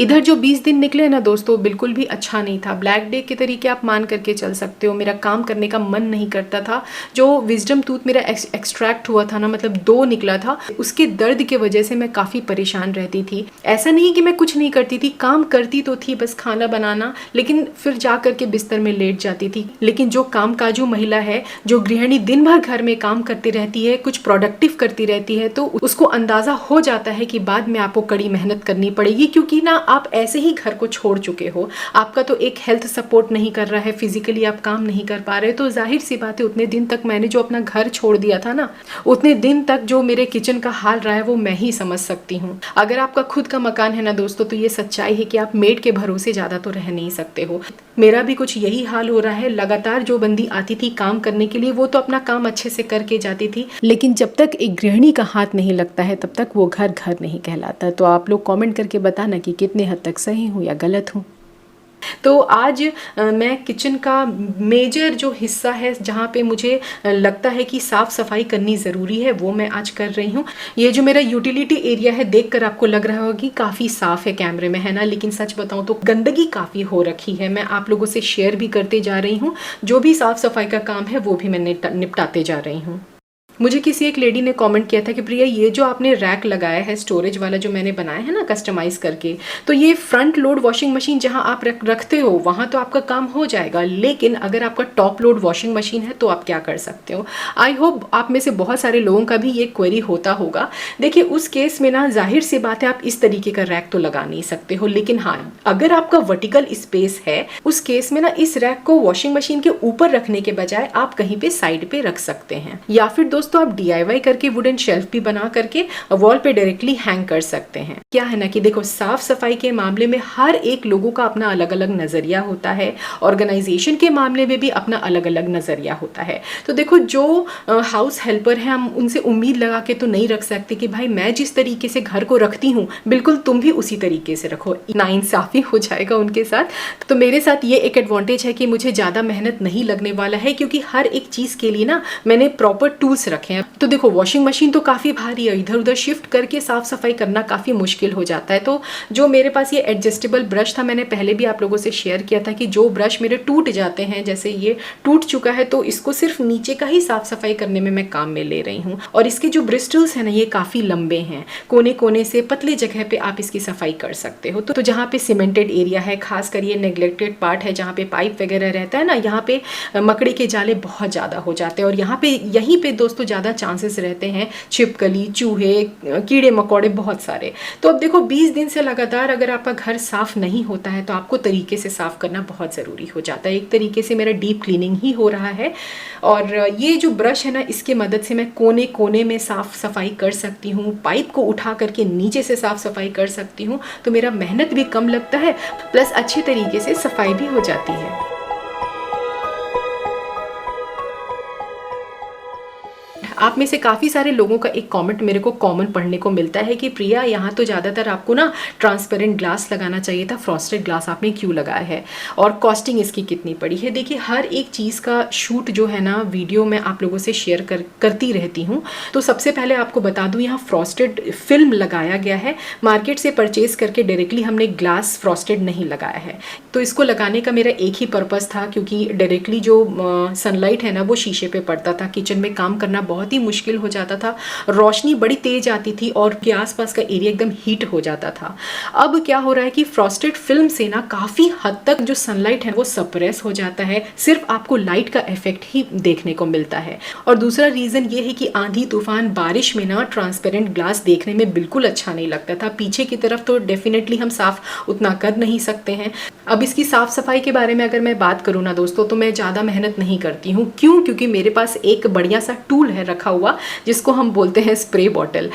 इधर जो 20 दिन निकले ना दोस्तों, बिल्कुल भी अच्छा नहीं था। ब्लैक डे के तरीके आप मान करके चल सकते हो। मेरा काम करने का मन नहीं करता था। जो विजडम टूथ मेरा एक्सट्रैक्ट हुआ था ना, मतलब 2 निकला था, उसके दर्द की वजह से मैं काफ़ी परेशान रहती थी। ऐसा नहीं कि मैं कुछ नहीं करती थी, काम करती तो थी, बस खाना बनाना, लेकिन फिर जा करके बिस्तर में लेट जाती थी। लेकिन जो कामकाजू महिला है, जो गृहिणी दिन भर घर में काम करती रहती है, कुछ प्रोडक्टिव करती रहती है, तो उसको अंदाजा हो जाता है कि बाद में आपको कड़ी मेहनत करनी पड़ेगी, क्योंकि ना आप ऐसे ही घर को छोड़ चुके हो। आपका तो एक हेल्थ सपोर्ट नहीं कर रहा है, फिजिकली आप काम नहीं कर पा रहे, तो जाहिर सी बात है उतने दिन तक मैंने जो अपना घर छोड़ दिया था ना, उतने दिन तक जो मेरे किचन का हाल रहा है वो मैं ही समझ सकती हूँ। अगर आपका खुद का मकान है ना दोस्तों, तो ये सच्चाई है कि आप मेड के भरोसे ज़्यादा तो रह नहीं सकते हो। मेरा भी कुछ यही हाल हो रहा है। लगातार जो बंदी आती थी काम करने के लिए, वो तो अपना काम अच्छे से करके जाती थी, लेकिन जब तक एक गृहिणी का हाथ नहीं लगता है तब तक वो घर घर नहीं कहलाता। तो आप लोग कमेंट करके बताना कि कितने हद तक सही हूँ या गलत हूँ। तो आज मैं किचन का मेजर जो हिस्सा है, जहाँ पे मुझे लगता है कि साफ़ सफाई करनी ज़रूरी है, वो मैं आज कर रही हूँ। ये जो मेरा यूटिलिटी एरिया है, देखकर आपको लग रहा होगा कि काफ़ी साफ़ है कैमरे में, है ना, लेकिन सच बताऊँ तो गंदगी काफ़ी हो रखी है। मैं आप लोगों से शेयर भी करते जा रही हूँ। जो भी साफ़ सफाई का काम है वो भी मैं निपटाते जा रही हूँ। मुझे किसी एक लेडी ने कमेंट किया था कि प्रिया, ये जो आपने रैक लगाया है स्टोरेज वाला, जो मैंने बनाया है ना कस्टमाइज करके, तो ये फ्रंट लोड वॉशिंग मशीन जहां आप रखते हो वहां तो आपका काम हो जाएगा, लेकिन अगर आपका टॉप लोड वॉशिंग मशीन है तो आप क्या कर सकते हो। आई होप आप में से बहुत सारे लोगों का भी ये क्वेरी होता होगा। देखिए, उस केस में ना जाहिर सी बात है आप इस तरीके का रैक तो लगा नहीं सकते हो, लेकिन हाँ, अगर आपका वर्टिकल स्पेस है, उस केस में ना इस रैक को वॉशिंग मशीन के ऊपर रखने के बजाय आप कहीं पे साइड पे रख सकते हैं, या फिर दोस्तों आप DIY करके वुडन शेल्फ भी बना करके वॉल पे डायरेक्टली हैंग कर सकते हैं। क्या है ना कि देखो, साफ सफाई के मामले में हर एक लोगों का अपना अलग अलग नजरिया होता है, ऑर्गेनाइजेशन के मामले में भी अपना अलग अलग नजरिया होता है। तो देखो, जो हाउस हेल्पर है, हम उनसे उम्मीद लगा के तो नहीं रख सकते कि भाई मैं जिस तरीके से घर को रखती हूँ बिल्कुल तुम भी उसी तरीके से रखो, नाइंसाफी हो जाएगा उनके साथ। तो मेरे साथ ये एक एडवांटेज है कि मुझे ज्यादा मेहनत नहीं लगने वाला है, क्योंकि हर एक चीज के लिए ना मैंने प्रॉपर टूल्स रखे हैं। तो देखो, वॉशिंग मशीन तो काफ़ी भारी है, इधर उधर शिफ्ट करके साफ सफाई करना काफ़ी मुश्किल हो जाता है। तो जो मेरे पास ये एडजस्टेबल ब्रश था, मैंने पहले भी आप लोगों से शेयर किया था कि जो ब्रश मेरे टूट जाते हैं, जैसे ये टूट चुका है, तो इसको सिर्फ नीचे का ही साफ सफाई करने में मैं काम में ले रही हूँ। और इसके जो ब्रिस्टल्स हैं ना, ये काफ़ी लंबे हैं, कोने कोने से पतले जगह पे आप इसकी सफाई कर सकते हो। तो जहाँ पे सीमेंटेड एरिया है, खासकर ये नेग्लेक्टेड पार्ट है जहाँ पे पाइप वगैरह रहता है ना, यहाँ पे मकड़ी के जाले बहुत ज़्यादा हो जाते हैं, और यहाँ पे यहीं पे दोस्तों ज़्यादा चांसेस रहते हैं छिपकली, चूहे, कीड़े मकोड़े बहुत सारे। तो अब देखो, 20 दिन से लगातार अगर आपका घर साफ नहीं होता है तो आपको तरीके से साफ करना बहुत ज़रूरी हो जाता है। एक तरीके से मेरा डीप क्लीनिंग ही हो रहा है। और ये जो ब्रश है ना, इसके मदद से मैं कोने कोने में साफ सफाई कर सकती हूँ, पाइप को उठा करके नीचे से साफ सफाई कर सकती हूँ। तो मेरा मेहनत भी कम लगता है, प्लस अच्छी तरीके से सफाई भी हो जाती है। आप में से काफ़ी सारे लोगों का एक कमेंट मेरे को कॉमन पढ़ने को मिलता है कि प्रिया, यहाँ तो ज़्यादातर आपको ना ट्रांसपेरेंट ग्लास लगाना चाहिए था, फ्रॉस्टेड ग्लास आपने क्यों लगाया है, और कॉस्टिंग इसकी कितनी पड़ी है। देखिए, हर एक चीज़ का शूट जो है ना, वीडियो में आप लोगों से शेयर करती रहती हूँ। तो सबसे पहले आपको बता दूँ, यहाँ फ्रॉस्टेड फिल्म लगाया गया है, मार्केट से परचेज करके डायरेक्टली हमने ग्लास फ्रॉस्टेड नहीं लगाया है। तो इसको लगाने का मेरा एक ही पर्पज़ था, क्योंकि डायरेक्टली जो सनलाइट है ना, वो शीशे पे पड़ता था, किचन में काम करना बहुत ही मुश्किल हो जाता था, रोशनी बड़ी तेज आती थी और के आसपास का एरिया एकदम हीट हो जाता था। अब क्या हो रहा है कि फ्रॉस्टेड फिल्म से ना काफ़ी हद तक जो सनलाइट है वो सप्रेस हो जाता है, सिर्फ आपको लाइट का इफेक्ट ही देखने को मिलता है। और दूसरा रीज़न ये है कि आंधी तूफान बारिश में ना ट्रांसपेरेंट ग्लास देखने में बिल्कुल अच्छा नहीं लगता था। पीछे की तरफ तो डेफिनेटली हम साफ उतना कर नहीं सकते हैं। अब इसकी साफ सफाई के बारे में अगर मैं बात करूँ ना दोस्तों, तो मैं ज़्यादा मेहनत नहीं करती हूँ। क्यों? क्योंकि मेरे पास एक बढ़िया सा टूल है रखा हुआ, जिसको हम बोलते हैं स्प्रे बॉटल।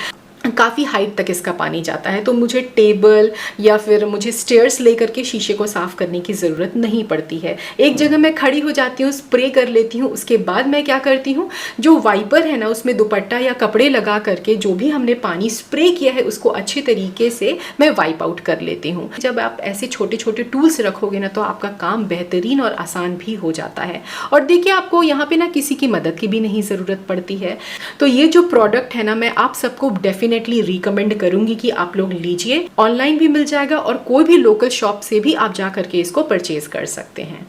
काफ़ी हाइट तक इसका पानी जाता है, तो मुझे टेबल या फिर मुझे स्टेयर्स लेकर के शीशे को साफ़ करने की ज़रूरत नहीं पड़ती है। एक जगह मैं खड़ी हो जाती हूँ, स्प्रे कर लेती हूँ, उसके बाद मैं क्या करती हूँ, जो वाइपर है ना, उसमें दुपट्टा या कपड़े लगा करके जो भी हमने पानी स्प्रे किया है उसको अच्छे तरीके से मैं वाइप आउट कर लेती हूँ। जब आप ऐसे छोटे छोटे टूल्स रखोगे ना, तो आपका काम बेहतरीन और आसान भी हो जाता है। और देखिए, आपको यहाँ पे ना किसी की मदद की भी नहीं ज़रूरत पड़ती है। तो ये जो प्रोडक्ट है ना, मैं आप सबको डेफिनेटली डेफिनेटली रिकमेंड करूंगी कि आप लोग लीजिए। ऑनलाइन भी मिल जाएगा और कोई भी लोकल शॉप से भी आप जा करके इसको परचेज कर सकते हैं।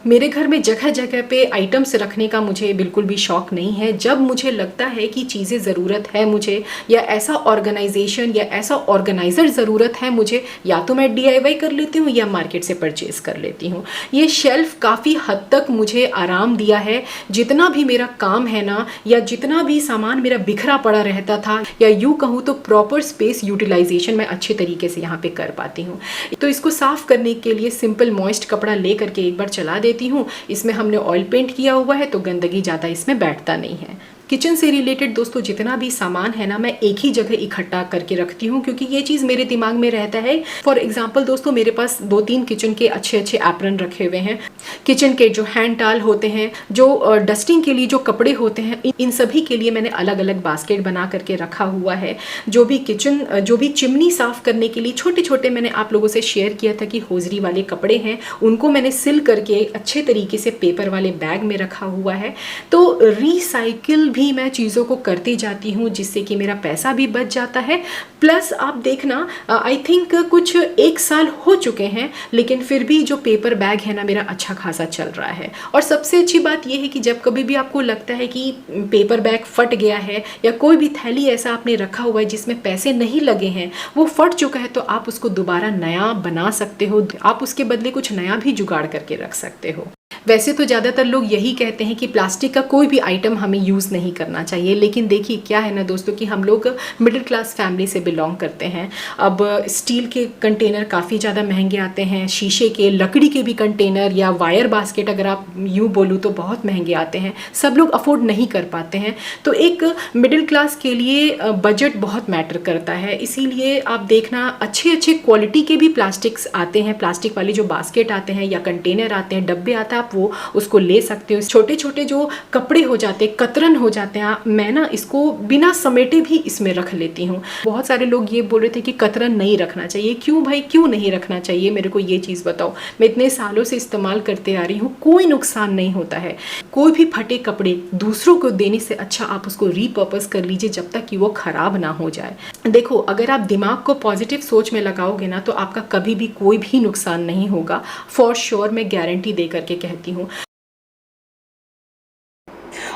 मेरे घर में जगह जगह पे आइटम्स रखने का मुझे बिल्कुल भी शौक नहीं है। जब मुझे लगता है कि चीज़ें ज़रूरत है मुझे, या ऐसा ऑर्गेनाइजेशन या ऐसा ऑर्गेनाइज़र ज़रूरत है मुझे, या तो मैं DIY कर लेती हूँ या मार्केट से परचेज कर लेती हूँ। ये शेल्फ काफ़ी हद तक मुझे आराम दिया है। जितना भी मेरा काम है ना, या जितना भी सामान मेरा बिखरा पड़ा रहता था, या यूँ कहूँ तो प्रॉपर स्पेस यूटिलाइजेशन मैं अच्छे तरीके से यहाँ पे कर पाती हूँ। तो इसको साफ़ करने के लिए सिंपल मॉइस्ट कपड़ा ले करके एक बार चला देती हूँ। इसमें हमने ऑयल पेंट किया हुआ है तो गंदगी ज़्यादा इसमें बैठता नहीं है। किचन से रिलेटेड दोस्तों जितना भी सामान है ना, मैं एक ही जगह इकट्ठा करके रखती हूँ, क्योंकि ये चीज़ मेरे दिमाग में रहता है। फॉर एग्जांपल दोस्तों, मेरे पास 2-3 किचन के अच्छे अच्छे एप्रन रखे हुए हैं। किचन के जो हैंड टाल होते हैं, जो डस्टिंग के लिए जो कपड़े होते हैं, इन सभी के लिए मैंने अलग अलग बास्केट बना करके रखा हुआ है। जो भी चिमनी साफ करने के लिए छोटे छोटे, मैंने आप लोगों से शेयर किया था कि होजरी वाले कपड़े हैं, उनको मैंने सिल करके अच्छे तरीके से पेपर वाले बैग में रखा हुआ है। तो रिसाइकिल भी मैं चीज़ों को करती जाती हूँ, जिससे कि मेरा पैसा भी बच जाता है। प्लस आप देखना, आई थिंक कुछ 1 साल हो चुके हैं, लेकिन फिर भी जो पेपर बैग है ना मेरा अच्छा खासा चल रहा है। और सबसे अच्छी बात यह है कि जब कभी भी आपको लगता है कि पेपर बैग फट गया है, या कोई भी थैली ऐसा आपने रखा हुआ है जिसमें पैसे नहीं लगे हैं, वो फट चुका है, तो आप उसको दोबारा नया बना सकते हो। आप उसके बदले कुछ नया भी जुगाड़ करके रख सकते हो। वैसे तो ज़्यादातर लोग यही कहते हैं कि प्लास्टिक का कोई भी आइटम हमें यूज़ नहीं करना चाहिए, लेकिन देखिए क्या है ना दोस्तों कि हम लोग मिडिल क्लास फैमिली से बिलोंग करते हैं। अब स्टील के कंटेनर काफ़ी ज़्यादा महंगे आते हैं, शीशे के, लकड़ी के भी कंटेनर या वायर बास्केट अगर आप यूँ बोलूँ तो बहुत महंगे आते हैं, सब लोग अफोर्ड नहीं कर पाते हैं। तो एक मिडिल क्लास के लिए बजट बहुत मैटर करता है। इसीलिए आप देखना अच्छे अच्छे क्वालिटी के भी प्लास्टिक्स आते हैं, प्लास्टिक वाले जो बास्केट आते हैं या कंटेनर आते हैं, डब्बे आता है, वो उसको ले सकते हो। छोटे छोटे जो कपड़े हो जाते हैं, कतरन हो जाते हैं, मैं ना इसको बिना समेटे भी इसमें रख लेती हूँ। बहुत सारे लोग ये बोल रहे थे कि कतरन नहीं रखना चाहिए। क्यों भाई, क्यों नहीं रखना चाहिए? मेरे को ये चीज़ बताओ। मैं इतने सालों से इस्तेमाल करते आ रही हूँ, कोई नुकसान नहीं होता है। कोई भी फटे कपड़े दूसरों को देने से अच्छा आप उसको रीपर्पस कर लीजिए, जब तक कि वो खराब ना हो जाए। देखो, अगर आप दिमाग को पॉजिटिव सोच में लगाओगे ना, तो आपका कभी भी कोई भी नुकसान नहीं होगा। फॉर श्योर मैं गारंटी दे करके कहती हूँ।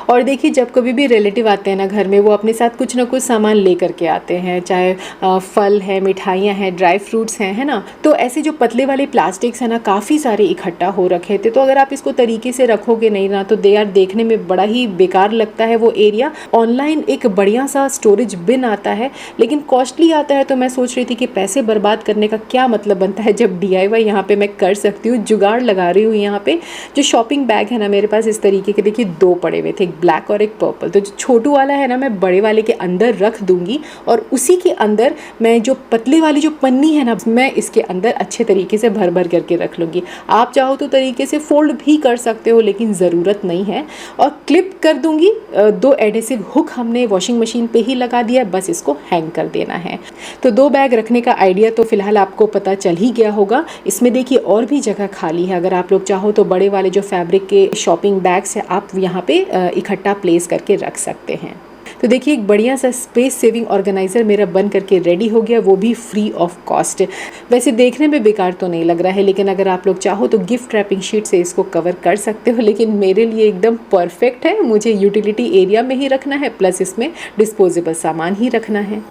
और देखिए, जब कभी भी रिलेटिव आते हैं ना घर में, वो अपने साथ कुछ ना कुछ सामान ले करके आते हैं, चाहे फल है, मिठाइयाँ हैं, ड्राई फ्रूट्स हैं, है ना। तो ऐसे जो पतले वाले प्लास्टिक्स हैं ना, काफ़ी सारे इकट्ठा हो रखे थे। तो अगर आप इसको तरीके से रखोगे नहीं ना, तो देखने में बड़ा ही बेकार लगता है वो एरिया। ऑनलाइन एक बढ़िया सा स्टोरेज बिन आता है, लेकिन कॉस्टली आता है। तो मैं सोच रही थी कि पैसे बर्बाद करने का क्या मतलब बनता है, जब DIY यहाँ पे मैं कर सकती हूँ। जुगाड़ लगा रही हूँ यहाँ पे। जो शॉपिंग बैग है ना मेरे पास, इस तरीके के देखिए 2 पड़े हुए थे, ब्लैक और एक पर्पल। तो जो छोटू वाला है ना, मैं बड़े वाले के अंदर रख दूंगी, और उसी के अंदर मैं जो पतले वाली जो पन्नी है ना, मैं इसके अंदर अच्छे तरीके से भर भर करके रख लूँगी। आप चाहो तो तरीके से फोल्ड भी कर सकते हो, लेकिन ज़रूरत नहीं है। और क्लिप कर दूंगी। 2 एडेसिव हुक हमने वॉशिंग मशीन पे ही लगा दिया, बस इसको हैंग कर देना है। तो 2 बैग रखने का आइडिया तो फिलहाल आपको पता चल ही गया होगा। इसमें देखिए और भी जगह खाली है। अगर आप लोग चाहो तो बड़े वाले जो फैब्रिक के शॉपिंग बैग्स है, आप यहाँ पे इकट्ठा प्लेस करके रख सकते हैं। तो देखिए, एक बढ़िया सा स्पेस सेविंग ऑर्गेनाइज़र मेरा बन करके रेडी हो गया, वो भी फ्री ऑफ कॉस्ट। वैसे देखने में बेकार तो नहीं लग रहा है, लेकिन अगर आप लोग चाहो तो गिफ्ट रैपिंग शीट से इसको कवर कर सकते हो, लेकिन मेरे लिए एकदम परफेक्ट है। मुझे यूटिलिटी एरिया में ही रखना है, प्लस इसमें डिस्पोजेबल सामान ही रखना है।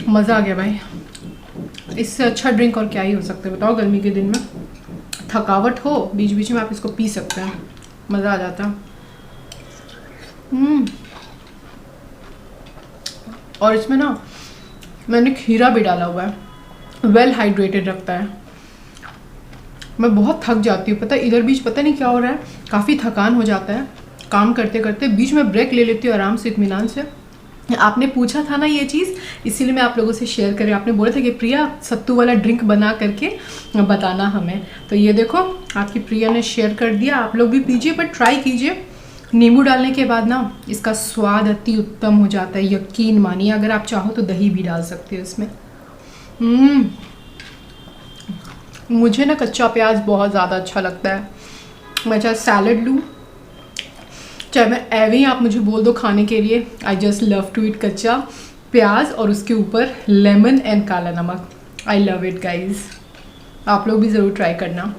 मज़ा आ गया भाई। इससे अच्छा ड्रिंक और क्या ही हो सकता है बताओ। गर्मी के दिन में थकावट हो, बीच बीच में आप इसको पी सकते हैं, मज़ा आ जाता है। और इसमें ना मैंने खीरा भी डाला हुआ है, वेल हाइड्रेटेड रखता है। मैं बहुत थक जाती हूँ, पता है इधर बीच पता नहीं क्या हो रहा है, काफ़ी थकान हो जाता है काम करते करते। बीच में ब्रेक ले लेती हूँ आराम से, इत्मीनान से। आपने पूछा था ना ये चीज़, इसीलिए मैं आप लोगों से शेयर करें। आपने बोला था कि प्रिया सत्तू वाला ड्रिंक बना करके बताना हमें, तो ये देखो आपकी प्रिया ने शेयर कर दिया। आप लोग भी पीजिए, पर ट्राई कीजिए। नींबू डालने के बाद ना इसका स्वाद अति उत्तम हो जाता है, यकीन मानिए। अगर आप चाहो तो दही भी डाल सकते हो इसमें। मुझे ना कच्चा प्याज बहुत ज़्यादा अच्छा लगता है। मैं चाहे सैलड लूँ, चाहे मैं एवे ही आप मुझे बोल दो खाने के लिए, I just love to eat कच्चा प्याज और उसके ऊपर लेमन एंड काला नमक। आई लव इट गाइज, आप लोग भी ज़रूर ट्राई करना।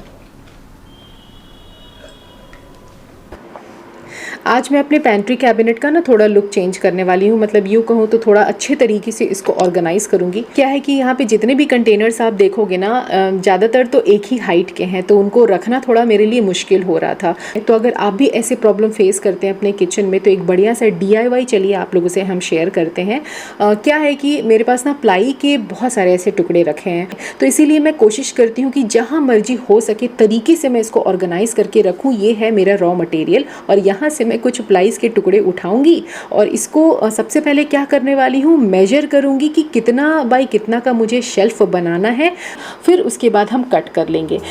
आज मैं अपने पेंट्री कैबिनेट का ना थोड़ा लुक चेंज करने वाली हूँ, मतलब यूँ कहूँ तो थोड़ा अच्छे तरीके से इसको ऑर्गेनाइज़ करूँगी। क्या है कि यहाँ पे जितने भी कंटेनर्स आप देखोगे ना, ज़्यादातर तो एक ही हाइट के हैं, तो उनको रखना थोड़ा मेरे लिए मुश्किल हो रहा था। तो अगर आप भी ऐसे प्रॉब्लम फेस करते हैं अपने किचन में, तो एक बढ़िया सा DIY चलिए आप लोगों से हम शेयर करते हैं। क्या है कि मेरे पास ना प्लाई के बहुत सारे ऐसे टुकड़े रखे हैं, तो इसीलिए मैं कोशिश करती हूँ कि जहाँ मर्जी हो सके तरीके से मैं इसको ऑर्गेनाइज़ करके रखूँ। ये है मेरा रॉ मटेरियल और यहाँ से मैं कुछ प्लाईज के टुकड़े उठाऊंगी और इसको सबसे पहले क्या करने वाली हूँ, मेजर करूंगी कि कितना बाई कितना का मुझे शेल्फ बनाना है, फिर उसके बाद हम कट कर लेंगे।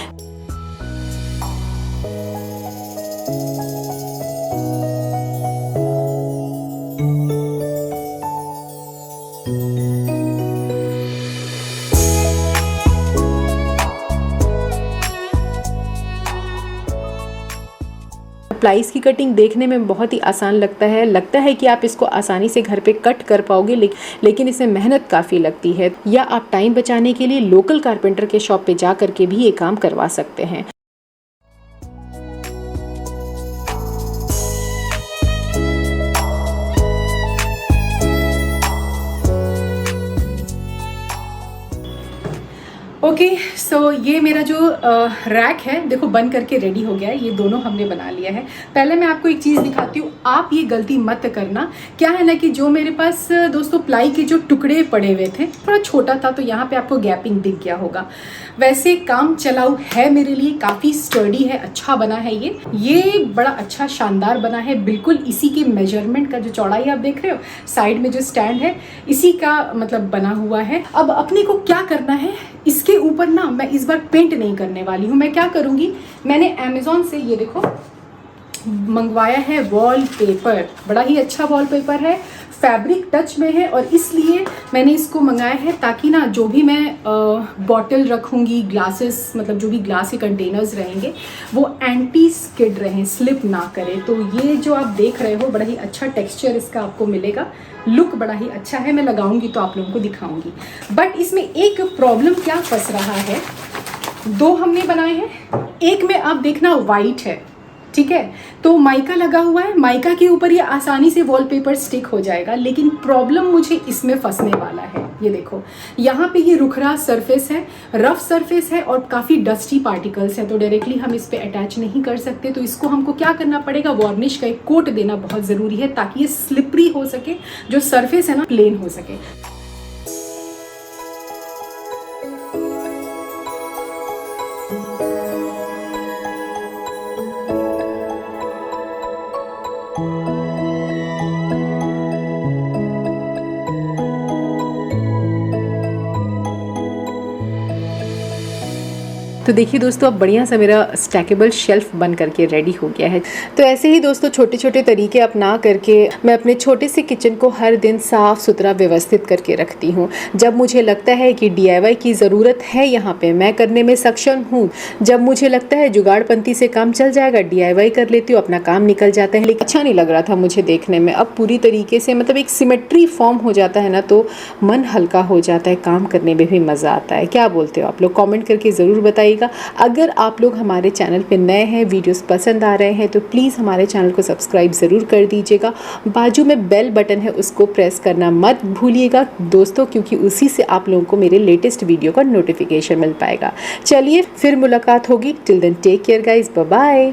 प्लाईज की कटिंग देखने में बहुत ही आसान लगता है कि आप इसको आसानी से घर पे कट कर पाओगे, लेकिन इसमें मेहनत काफ़ी लगती है। या आप टाइम बचाने के लिए लोकल कारपेंटर के शॉप पे जा करके भी ये काम करवा सकते हैं। ओके, सो ये मेरा जो रैक है देखो बन करके रेडी हो गया है। ये दोनों हमने बना लिया है। पहले मैं आपको एक चीज़ दिखाती हूँ, आप ये गलती मत करना। क्या है ना कि जो मेरे पास दोस्तों प्लाई के जो टुकड़े पड़े हुए थे, थोड़ा छोटा था तो यहाँ पे आपको गैपिंग दिख गया होगा। वैसे काम चलाऊ है मेरे लिए, काफ़ी स्टर्डी है, अच्छा बना है। ये बड़ा अच्छा शानदार बना है, बिल्कुल इसी के मेजरमेंट का जो चौड़ाई आप देख रहे हो, साइड में जो स्टैंड है इसी का मतलब बना हुआ है। अब अपने को क्या करना है, इसके ऊपर ना मैं इस बार पेंट नहीं करने वाली हूँ। मैं क्या करूँगी, मैंने अमेज़ॉन से ये देखो मंगवाया है वॉलपेपर, बड़ा ही अच्छा वॉलपेपर है, फैब्रिक टच में है और इसलिए मैंने इसको मंगाया है ताकि ना जो भी मैं बॉटल रखूँगी, ग्लासेस मतलब जो भी ग्लास के कंटेनर्स रहेंगे वो एंटी स्किड रहें, स्लिप ना करें। तो ये जो आप देख रहे हो बड़ा ही अच्छा टेक्सचर इसका आपको मिलेगा, लुक बड़ा ही अच्छा है। मैं लगाऊंगी तो आप लोगों को दिखाऊंगी। बट इसमें एक प्रॉब्लम क्या फंस रहा है, दो हमने बनाए हैं, एक में आप देखना वाइट है, ठीक है, तो माइका लगा हुआ है, माइका के ऊपर ये आसानी से वॉलपेपर स्टिक हो जाएगा, लेकिन प्रॉब्लम मुझे इसमें फंसने वाला है। ये देखो यहाँ पे ये रुखरा सरफेस है, रफ सरफेस है और काफ़ी डस्टी पार्टिकल्स है, तो डायरेक्टली हम इस पे अटैच नहीं कर सकते। तो इसको हमको क्या करना पड़ेगा, वार्निश का एक कोट देना बहुत ज़रूरी है ताकि ये स्लिपरी हो सके, जो सरफेस है ना प्लेन हो सके। तो देखिए दोस्तों, अब बढ़िया सा मेरा स्टैकेबल शेल्फ बन करके रेडी हो गया है। तो ऐसे ही दोस्तों छोटे छोटे तरीके अपना करके मैं अपने छोटे से किचन को हर दिन साफ़ सुथरा व्यवस्थित करके रखती हूँ। जब मुझे लगता है कि DIY की ज़रूरत है, यहाँ पे मैं करने में सक्षम हूँ, जब मुझे लगता है जुगाड़पंती से काम चल जाएगा, DIY कर लेती हूँ, अपना काम निकल जाता है। लेकिन अच्छा नहीं लग रहा था मुझे देखने में। अब पूरी तरीके से मतलब एक सिमेट्री फॉर्म हो जाता है ना, तो मन हल्का हो जाता है, काम करने में भी मज़ा आता है। क्या बोलते हो आप लोग, कमेंट करके ज़रूर बताइए। अगर आप लोग हमारे चैनल पे नए हैं, वीडियोस पसंद आ रहे हैं, तो प्लीज़ हमारे चैनल को सब्सक्राइब ज़रूर कर दीजिएगा। बाजू में बेल बटन है, उसको प्रेस करना मत भूलिएगा दोस्तों, क्योंकि उसी से आप लोगों को मेरे लेटेस्ट वीडियो का नोटिफिकेशन मिल पाएगा। चलिए फिर मुलाकात होगी। Till then take care guys, bye bye.